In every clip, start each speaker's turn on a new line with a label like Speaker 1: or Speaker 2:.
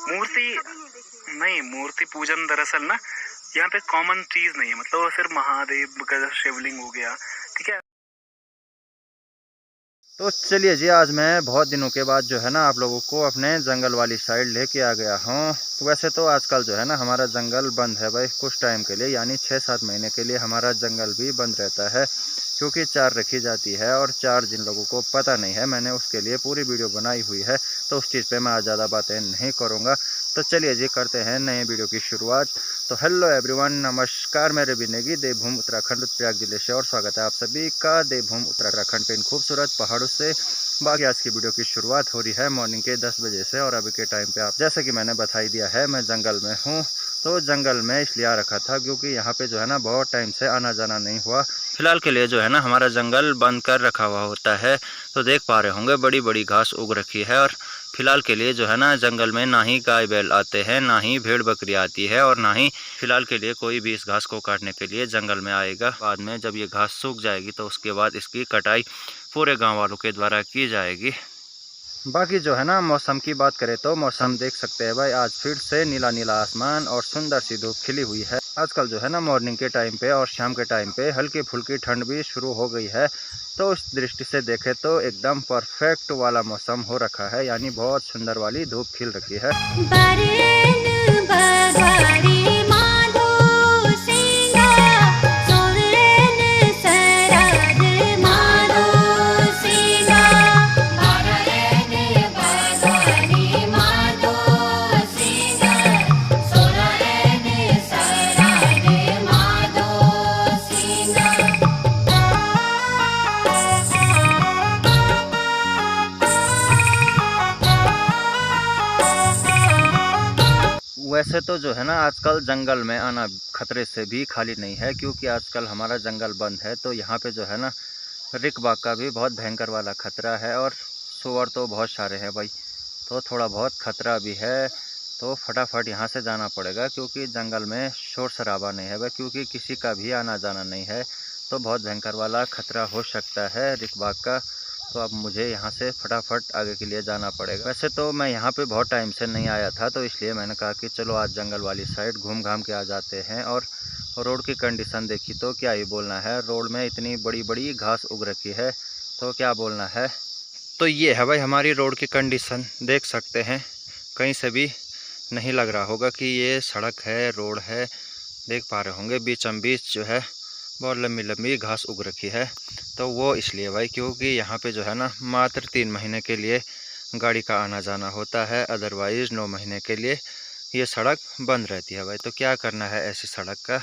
Speaker 1: मूर्ति नहीं, मूर्ति पूजन दरअसल ना यहाँ पे कॉमन चीज नहीं है, मतलब वो सिर्फ महादेव का शिवलिंग हो गया, ठीक है।
Speaker 2: तो चलिए जी, आज मैं बहुत दिनों के बाद जो है ना आप लोगों को अपने जंगल वाली साइड लेके आ गया हूँ। तो वैसे तो आजकल जो है ना हमारा जंगल बंद है भाई, कुछ टाइम के लिए, यानी 6-7 महीने के लिए हमारा जंगल भी बंद रहता है, क्योंकि चार रखी जाती है। और चार जिन लोगों को पता नहीं है, मैंने उसके लिए पूरी वीडियो बनाई हुई है, तो उस चीज़ पे मैं आज ज़्यादा बातें नहीं करूँगा। तो चलिए जी, करते हैं नए वीडियो की शुरुआत। तो हेलो एवरीवन, नमस्कार, मैं रवि नेगी देवभूमि उत्तराखंड प्रयाग जिले से, और स्वागत है आप सभी का देवभूमि उत्तराखंड के इन खूबसूरत पहाड़ों से। बाकी आज की वीडियो की शुरुआत हो रही है मॉर्निंग के 10 बजे से, और अभी के टाइम पे आप जैसे कि मैंने बताई दिया है, मैं जंगल में हूँ। तो जंगल में इसलिए आ रखा था क्योंकि यहाँ पे जो है ना बहुत टाइम से आना जाना नहीं हुआ। फिलहाल के लिए जो है ना हमारा जंगल बंद कर रखा हुआ होता है। तो देख पा रहे होंगे बड़ी बड़ी घास उग रखी है, और फिलहाल के लिए जो है ना जंगल में ना ही गाय बैल आते हैं, ना ही भेड़ बकरी आती है, और ना ही फिलहाल के लिए कोई भी इस घास को काटने के लिए जंगल में आएगा। बाद में जब ये घास सूख जाएगी तो उसके बाद इसकी कटाई पूरे गांव वालों के द्वारा की जाएगी। बाकी जो है ना मौसम की बात करें तो मौसम देख सकते हैं भाई, आज फिर से नीला नीला आसमान और सुंदर सी धूप खिली हुई है। आजकल जो है ना मॉर्निंग के टाइम पे और शाम के टाइम पे हल्की फुल्की ठंड भी शुरू हो गई है। तो उस दृष्टि से देखें तो एकदम परफेक्ट वाला मौसम हो रखा है, यानी बहुत सुंदर वाली धूप खिल रखी है। वैसे तो जो है ना आजकल जंगल में आना खतरे से भी खाली नहीं है, क्योंकि आजकल हमारा जंगल बंद है। तो यहाँ पे जो है ना रिक बाघ का भी बहुत भयंकर वाला खतरा है, और सुअर तो बहुत सारे हैं भाई, तो थोड़ा बहुत खतरा भी है। तो फटाफट यहाँ से जाना पड़ेगा, क्योंकि जंगल में शोर शराबा नहीं है भाई, क्योंकि किसी का भी आना जाना नहीं है। तो बहुत भयंकर वाला खतरा हो सकता है रिक बाघ का। तो अब मुझे यहाँ से फटाफट आगे के लिए जाना पड़ेगा। वैसे तो मैं यहाँ पे बहुत टाइम से नहीं आया था, तो इसलिए मैंने कहा कि चलो आज जंगल वाली साइड घूम घाम के आ जाते हैं। और रोड की कंडीशन देखी तो क्या ही बोलना है, रोड में इतनी बड़ी बड़ी घास उग रखी है, तो क्या बोलना है। तो ये है भाई हमारी रोड की कंडीशन, देख सकते हैं, कहीं से भी नहीं लग रहा होगा कि ये सड़क है, रोड है। देख पा रहे होंगे बीचम बीच जो है बहुत लंबी लंबी घास उग रखी है। तो वो इसलिए भाई क्योंकि यहाँ पे जो है ना मात्र 3 महीने के लिए गाड़ी का आना जाना होता है, अदरवाइज़ 9 महीने के लिए ये सड़क बंद रहती है भाई। तो क्या करना है ऐसी सड़क का।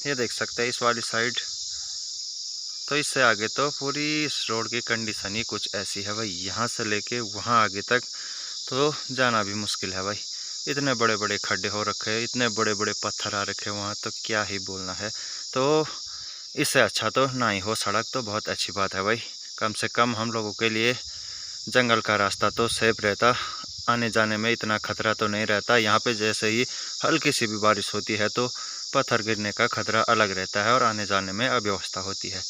Speaker 2: ये देख सकते हैं इस वाली साइड, तो इससे आगे तो पूरी इस रोड की कंडीशन ही कुछ ऐसी है भाई, यहाँ से लेके वहाँ आगे तक तो जाना भी मुश्किल है भाई। इतने बड़े बड़े खड्डे हो रखे हैं, इतने बड़े बड़े पत्थर आ रखे हैं वहाँ, तो क्या ही बोलना है। तो इससे अच्छा तो ना ही हो सड़क, तो बहुत अच्छी बात है भाई। कम से कम हम लोगों के लिए जंगल का रास्ता तो सेफ रहता, आने जाने में इतना खतरा तो नहीं रहता। यहाँ पे जैसे ही हल्की सी भी बारिश होती है तो पत्थर गिरने का खतरा अलग रहता है, और आने जाने में अव्यवस्था होती है।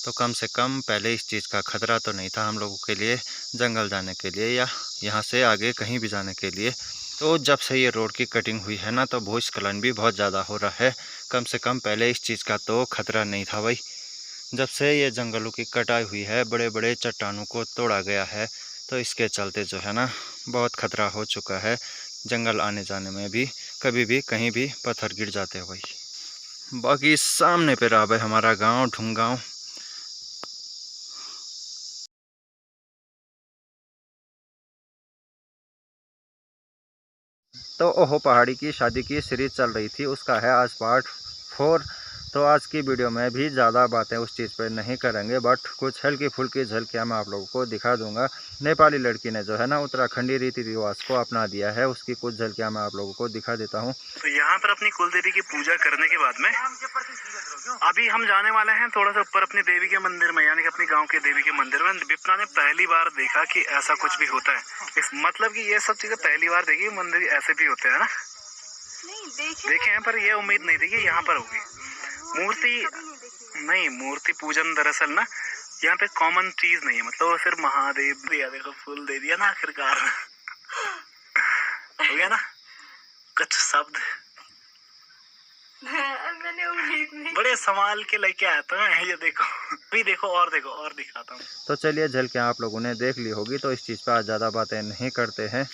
Speaker 2: तो कम से कम पहले इस चीज़ का खतरा तो नहीं था हम लोगों के लिए जंगल जाने के लिए, या यहाँ से आगे कहीं भी जाने के लिए। तो जब से ये रोड की कटिंग हुई है ना, तो भूस्खलन भी बहुत ज़्यादा हो रहा है। कम से कम पहले इस चीज़ का तो खतरा नहीं था भाई। जब से ये जंगलों की कटाई हुई है, बड़े बड़े चट्टानों को तोड़ा गया है, तो इसके चलते जो है ना बहुत खतरा हो चुका है। जंगल आने जाने में भी कभी भी कहीं भी पत्थर गिर जाते हैं भाई। बाकी सामने पे रहा भाई हमारा गाँव ढुंगाँव। तो ओहो पहाड़ी की शादी की सीरीज चल रही थी, उसका है आज पार्ट 4। तो आज की वीडियो में भी ज़्यादा बातें उस चीज़ पर नहीं करेंगे, बट कुछ हल्की फुल्की झलकियाँ मैं आप लोगों को दिखा दूंगा। नेपाली लड़की ने जो है ना उत्तराखंडी रीति रिवाज को अपना दिया है, उसकी कुछ झलकियाँ मैं आप लोगों को दिखा देता हूँ।
Speaker 1: तो यहाँ पर अपनी कुल देवी की पूजा करने के बाद में अभी हम जाने वाले हैं थोड़ा सा ऊपर अपनी देवी के मंदिर में, यानी कि अपनी गांव के देवी के मंदिर में। विपना ने पहली बार देखा कि ऐसा कुछ भी होता है, इस मतलब कि ये सब चीजें पहली बार देखी, मंदिर ऐसे भी होते हैं ना, नहीं देखे हैं, पर ये उम्मीद नहीं थी कि यहाँ पर होगी मूर्ति। नहीं, मूर्ति पूजन दरअसल ना यहाँ पे कॉमन चीज नहीं है, मतलब वो सिर्फ महादेव दिया, देखो फूल दे दिया ना आखिरकार। हो गया ना कुछ शब्द।
Speaker 3: मैंने उम्मीद नहीं।
Speaker 1: बड़े संभाल के लेके आया था मैं, ये देखो भी देखो और देखो और दिखाता हूँ।
Speaker 2: तो चलिए झलकियाँ आप लोगों ने देख ली होगी, तो इस चीज़ पर आज ज़्यादा बातें नहीं करते हैं।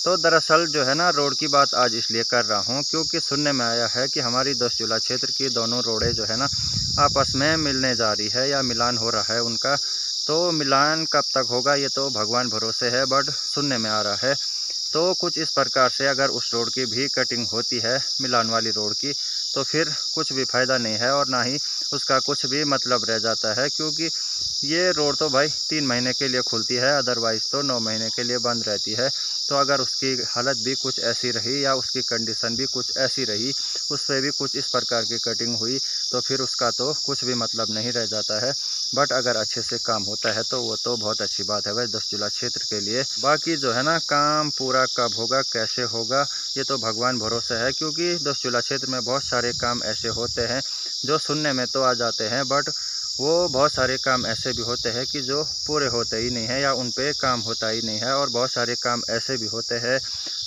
Speaker 2: तो दरअसल जो है ना रोड की बात आज इसलिए कर रहा हूँ क्योंकि सुनने में आया है कि हमारी 10 जिला क्षेत्र की दोनों रोडें जो है ना आपस में मिलने जा रही है या मिलान हो रहा है उनका। तो मिलान कब तक होगा ये तो भगवान भरोसे है, बट सुनने में आ रहा है। तो कुछ इस प्रकार से अगर उस रोड की भी कटिंग होती है मिलान वाली रोड की, तो फिर कुछ भी फ़ायदा नहीं है और ना ही उसका कुछ भी मतलब रह जाता है, क्योंकि ये रोड तो भाई 3 महीने के लिए खुलती है, अदरवाइज़ तो 9 महीने के लिए बंद रहती है। तो अगर उसकी हालत भी कुछ ऐसी रही या उसकी कंडीशन भी कुछ ऐसी रही, उस पर भी कुछ इस प्रकार की कटिंग हुई, तो फिर उसका तो कुछ भी मतलब नहीं रह जाता है। बट अगर अच्छे से काम होता है तो वो तो बहुत अच्छी बात है भाई 10 जिला क्षेत्र के लिए। बाकी जो है ना काम पूरा कब होगा कैसे होगा ये तो भगवान भरोसे है, क्योंकि 10 जिला क्षेत्र में बहुत सारे काम ऐसे होते हैं जो सुनने में तो आ जाते हैं, बट वो बहुत सारे काम ऐसे भी होते हैं कि जो पूरे होते ही नहीं है या उन पे काम होता ही नहीं है। और बहुत सारे काम ऐसे भी होते हैं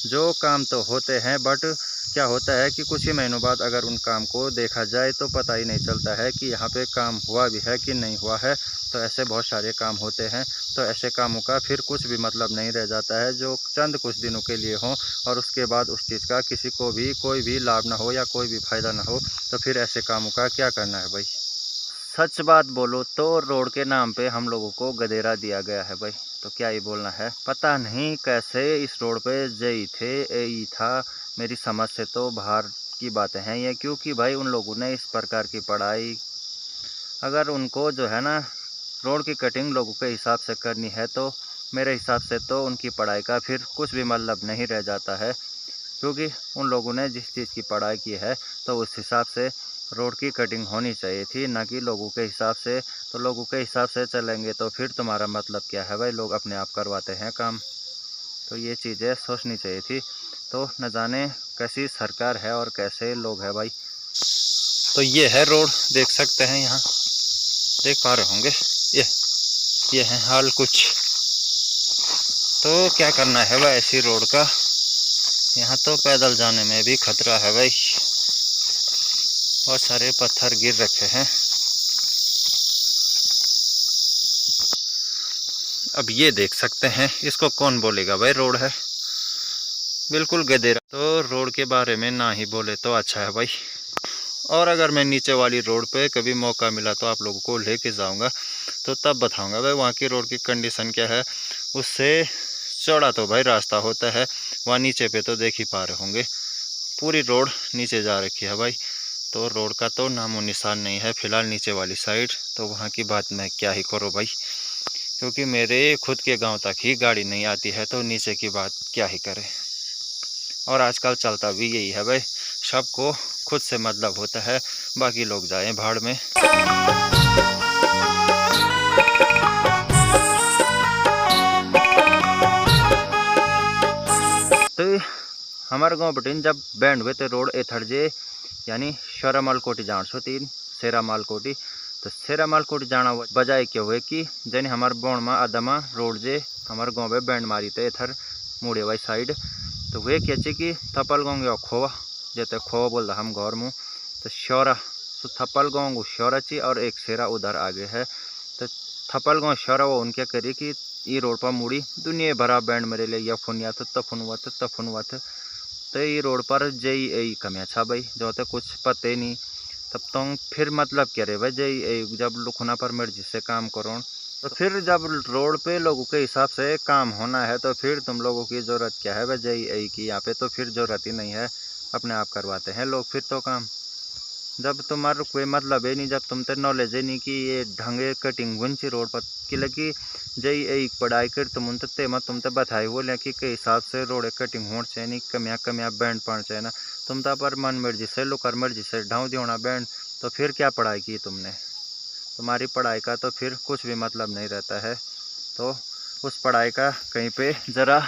Speaker 2: जो काम तो होते हैं, बट क्या होता है कि कुछ ही महीनों बाद अगर उन काम को देखा जाए तो पता ही नहीं चलता है कि यहाँ पे काम हुआ भी है कि नहीं हुआ है। तो ऐसे बहुत सारे काम होते हैं, तो ऐसे कामों का फिर कुछ भी मतलब नहीं रह जाता है जो चंद कुछ दिनों के लिए हों और उसके बाद उस चीज़ का किसी को भी कोई भी लाभ ना हो या कोई भी फ़ायदा ना हो, तो फिर ऐसे कामों का क्या करना है भाई। सच बात बोलो तो रोड के नाम पे हम लोगों को गधेरा दिया गया है भाई, तो क्या ही बोलना है। पता नहीं कैसे इस रोड पे जेई थे एई था, मेरी समझ से तो बाहर की बातें हैं ये, क्योंकि भाई उन लोगों ने इस प्रकार की पढ़ाई अगर उनको जो है ना रोड की कटिंग लोगों के हिसाब से करनी है तो मेरे हिसाब से तो उनकी पढ़ाई का फिर कुछ भी मतलब नहीं रह जाता है, क्योंकि उन लोगों ने जिस चीज़ की पढ़ाई की है तो उस हिसाब से रोड की कटिंग होनी चाहिए थी, ना कि लोगों के हिसाब से। तो लोगों के हिसाब से चलेंगे तो फिर तुम्हारा मतलब क्या है भाई, लोग अपने आप करवाते हैं काम। तो ये चीज़ें सोचनी चाहिए थी। तो न जाने कैसी सरकार है और कैसे लोग हैं भाई। तो ये है रोड, देख सकते हैं यहाँ, देख पा रहे होंगे ये है हाल कुछ। तो क्या करना है भाई ऐसी रोड का, यहाँ तो पैदल जाने में भी खतरा है भाई, बहुत सारे पत्थर गिर रखे हैं। अब ये देख सकते हैं, इसको कौन बोलेगा भाई रोड है, बिल्कुल गधेरा। तो रोड के बारे में ना ही बोले तो अच्छा है भाई। और अगर मैं नीचे वाली रोड पे कभी मौका मिला तो आप लोगों को लेके जाऊंगा, तो तब बताऊंगा भाई वहाँ की रोड की कंडीशन क्या है। उससे चौड़ा तो भाई रास्ता होता है, वहाँ नीचे पे तो देख ही पा रहे होंगे पूरी रोड नीचे जा रखी है भाई। तो रोड का तो नामो निशान नहीं है फिलहाल नीचे वाली साइड। तो वहाँ की बात मैं क्या ही करूँ भाई, क्योंकि मेरे खुद के गांव तक ही गाड़ी नहीं आती है, तो नीचे की बात क्या ही करें। और आजकल चलता भी यही है भाई, सबको खुद से मतलब होता है, बाकी लोग जाएं भाड़ में। तो हमारे गांव बटिन जब बैंड हुए थे रोड एथरजे यानी शोरा मालकोटी जान सो 3 सेरा मालकोटी। तो सेरा मालकोटी जाना बजाय क्या हुए कि जैसे हमारे बोण में आदमा रोड जे हमारे गाँव में बैंड मारी थे इधर मुड़े वाई साइड। तो वे क्या कि थपल गाँव खोवा जैसे खोवा बोल रहा हम घर मुँह। तो शौरा तो थपल गाँव शौरा ची और एक सेरा उधर आगे है। तो थपल गाँव शौरा वो उनके करी कि ये रोड पर मुड़ी दुनिया भरा बैंड मेरे लिए या फोन या तो तफुन हुआ था तफुन हुआ था। तो ये रोड पर जई यही कमियाँ छा भाई, जो तो कुछ पते नहीं। तब तो फिर मतलब क्या रहे भाई जई जब लुखना पर मर्जी से काम करो, तो फिर जब रोड पे लोगों के हिसाब से काम होना है तो फिर तुम लोगों की ज़रूरत क्या है भाई जई की, यहाँ पे तो फिर ज़रूरत ही नहीं है, अपने आप करवाते हैं लोग फिर तो काम। जब तुम्हारा कोई मतलब है नहीं, जब तुम ते नॉलेज है नहीं कि ये ढंगे कटिंग गुंची रोड पर कि लगी जई एक पढ़ाई कर तुम उन ते मत तुम ते बताई बोले कि के हिसाब से रोड कटिंग होना चाहिए नहीं, कमियाँ कमियाँ बैंड पड़ना चाहिए ना। तुम तो पर मन मर्जी से लोकर मर्जी से ढाऊ दी होना बैंड, तो फिर क्या पढ़ाई की तुमने? तुम्हारी पढ़ाई का तो फिर कुछ भी मतलब नहीं रहता है। तो उस पढ़ाई का कहीं पे ज़रा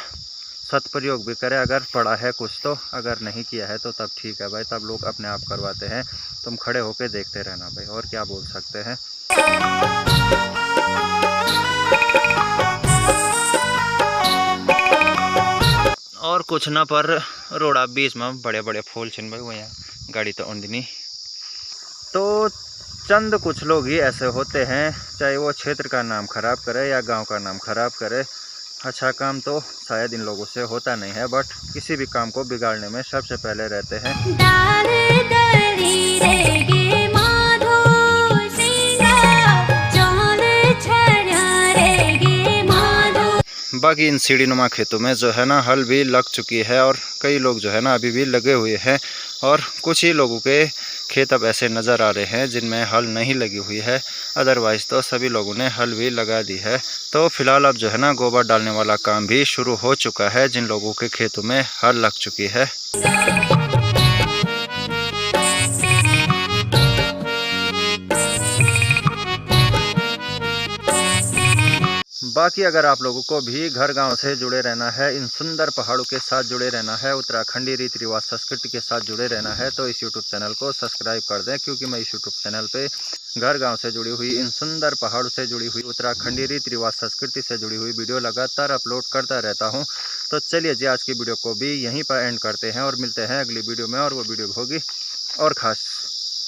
Speaker 2: सदप्रयोग भी करें अगर पढ़ा है कुछ तो, अगर नहीं किया है तो तब ठीक है भाई, तब लोग अपने आप करवाते हैं। तुम खड़े होके देखते रहना भाई, और क्या बोल सकते हैं। और कुछ ना पर रोड़ा बीच में बड़े बड़े फूल छिन भाई, वो यहाँ गाड़ी तो नहीं। तो चंद कुछ लोग ही ऐसे होते हैं, चाहे वो क्षेत्र का नाम खराब करे या गांव का नाम खराब करे। अच्छा काम तो शायद इन लोगों से होता नहीं है, बट किसी भी काम को बिगाड़ने में सबसे पहले रहते हैं। बाकी इन सीढ़ीनुमा खेतों में जो है ना हल भी लग चुकी है, और कई लोग जो है ना अभी भी लगे हुए हैं, और कुछ ही लोगों के खेत अब ऐसे नज़र आ रहे हैं जिनमें हल नहीं लगी हुई है। अदरवाइज़ तो सभी लोगों ने हल भी लगा दी है। तो फिलहाल अब जो है ना गोबर डालने वाला काम भी शुरू हो चुका है जिन लोगों के खेतों में हल लग चुकी है। बाकी अगर आप लोगों को भी घर गांव से जुड़े रहना है, इन सुंदर पहाड़ों के साथ जुड़े रहना है, उत्तराखंडी रीति रिवाज संस्कृति के साथ जुड़े रहना है, तो इस यूट्यूब चैनल को सब्सक्राइब कर दें, क्योंकि मैं इस यूट्यूब चैनल पे घर गांव से जुड़ी हुई, इन सुंदर पहाड़ों से जुड़ी हुई, उत्तराखंडी रीति रिवाज संस्कृति से जुड़ी हुई वीडियो लगातार अपलोड करता रहता हूँ। तो चलिए जी आज की वीडियो को भी यहीं पर एंड करते हैं और मिलते हैं अगली वीडियो में, और वो वीडियो होगी और ख़ास।